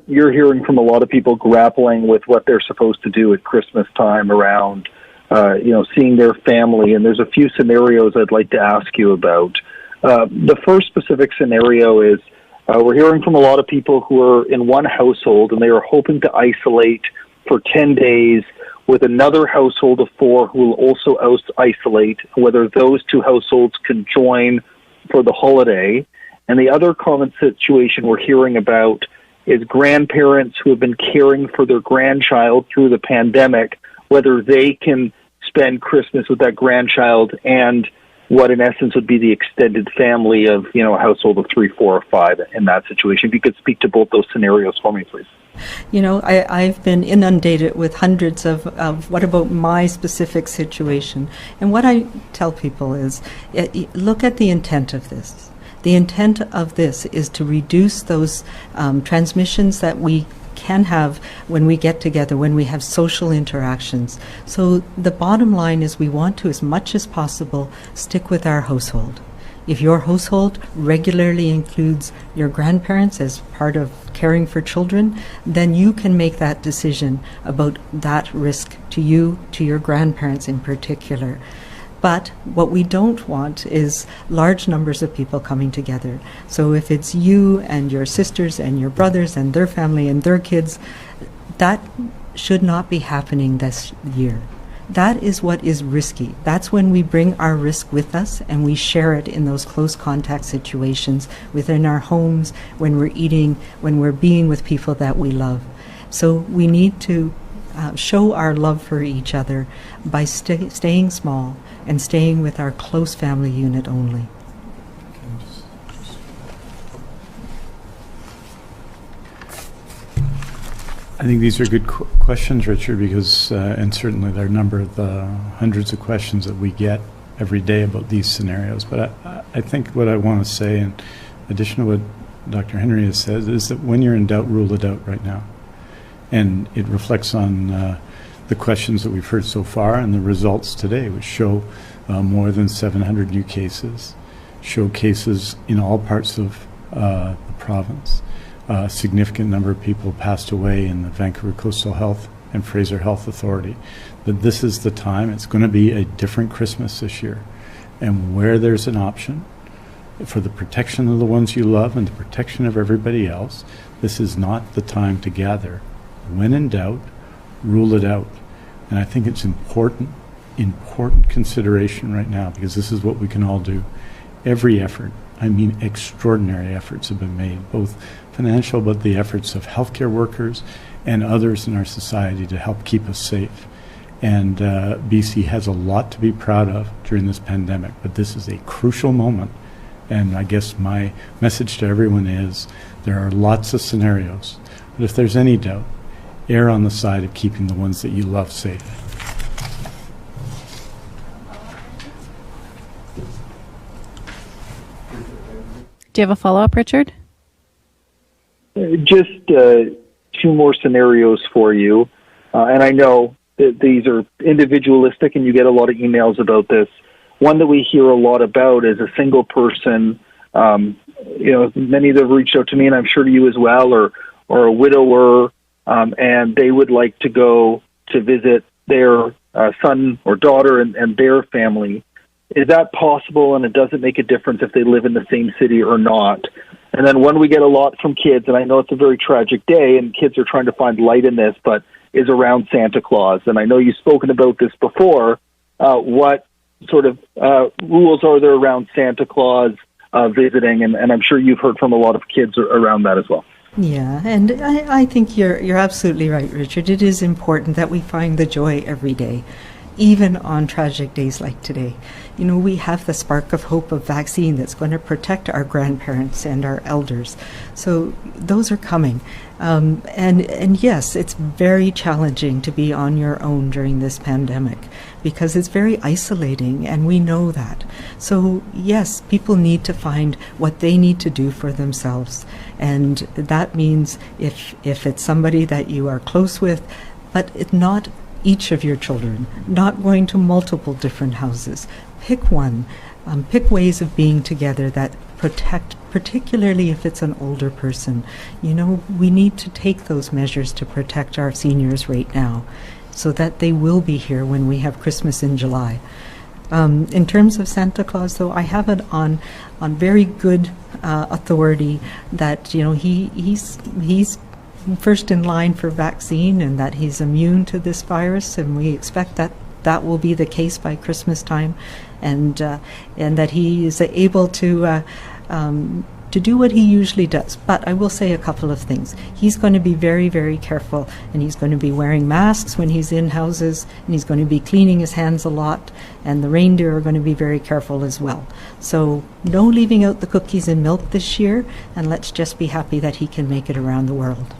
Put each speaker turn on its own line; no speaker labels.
You're hearing from a lot of people grappling with what they're supposed to do at Christmas time around, seeing their family. And there's a few scenarios I'd like to ask you about. The first specific scenario is we're hearing from a lot of people who are in one household and they are hoping to isolate for 10 days with another household of 4 who will also isolate, whether those two households can join for the holiday. And the other common situation we're hearing about is grandparents who have been caring for their grandchild through the pandemic, whether they can spend Christmas with that grandchild and what in essence would be the extended family of, a household of 3, 4, or 5 in that situation. If you could speak to both those scenarios for me, please.
I've been inundated with hundreds of what about my specific situation. And what I tell people is, look at the intent of this. The intent of this is to reduce those transmissions that we can have when we get together, when we have social interactions. So the bottom line is we want to, as much as possible, stick with our household. If your household regularly includes your grandparents as part of caring for children, then you can make that decision about that risk to you, to your grandparents in particular. But what we don't want is large numbers of people coming together. So if it's you and your sisters and your brothers and their family and their kids, that should not be happening this year. That is what is risky. That's when we bring our risk with us and we share it in those close contact situations within our homes, when we're eating, when we're being with people that we love. So we need to show our love for each other by staying small and staying with our close family unit only.
I think these are good questions, Richard, because, and certainly there are a number of the hundreds of questions that we get every day about these scenarios. But I think what I want to say, in addition to what Dr. Henry has said, is that when you're in doubt, rule it out right now. And it reflects on the questions that we've heard so far and the results today, which show more than 700 new cases, show cases in all parts of the province. A significant number of people passed away in the Vancouver Coastal Health and Fraser Health Authority. That this is the time. It's going to be a different Christmas this year. And where there's an option for the protection of the ones you love and the protection of everybody else, this is not the time to gather. When in doubt, rule it out. And I think it's important consideration right now, because this is what we can all do. Every effort, I mean extraordinary efforts, have been made, both financial, but the efforts of healthcare workers and others in our society to help keep us safe. And BC has a lot to be proud of during this pandemic, but this is a crucial moment. And I guess my message to everyone is there are lots of scenarios, but if there's any doubt, err on the side of keeping the ones that you love safe.
Do you have a follow-up, Richard?
Just 2 more scenarios for you. And I know that these are individualistic and you get a lot of emails about this. One that we hear a lot about is a single person. Many that have reached out to me, and I'm sure to you as well, or a widower, and they would like to go to visit their son or daughter and their family. Is that possible, and it doesn't make a difference if they live in the same city or not? And then one we get a lot from kids, and I know it's a very tragic day, and kids are trying to find light in this, but is around Santa Claus. And I know you've spoken about this before. What sort of rules are there around Santa Claus visiting? And I'm sure you've heard from a lot of kids around that as well.
Yeah, and I think you're absolutely right, Richard. It is important that we find the joy every day, even on tragic days like today. We have the spark of hope of vaccine that's going to protect our grandparents and our elders. So those are coming. And yes, it's very challenging to be on your own during this pandemic because it's very isolating, and we know that. So yes, people need to find what they need to do for themselves. And that means if it's somebody that you are close with, but it's not each of your children, not going to multiple different houses. Pick one. Pick ways of being together that protect, particularly if it's an older person. You know, we need to take those measures to protect our seniors right now so that they will be here when we have Christmas in July. In terms of Santa Claus, though, I have it on very good authority that, you know, he's first in line for vaccine and that he's immune to this virus, and we expect that will be the case by Christmas time, and that he is able to do what he usually does. But I will say a couple of things. He's going to be very, very careful, and he's going to be wearing masks when he's in houses, and he's going to be cleaning his hands a lot, and the reindeer are going to be very careful as well. So no leaving out the cookies and milk this year, and let's just be happy that he can make it around the world.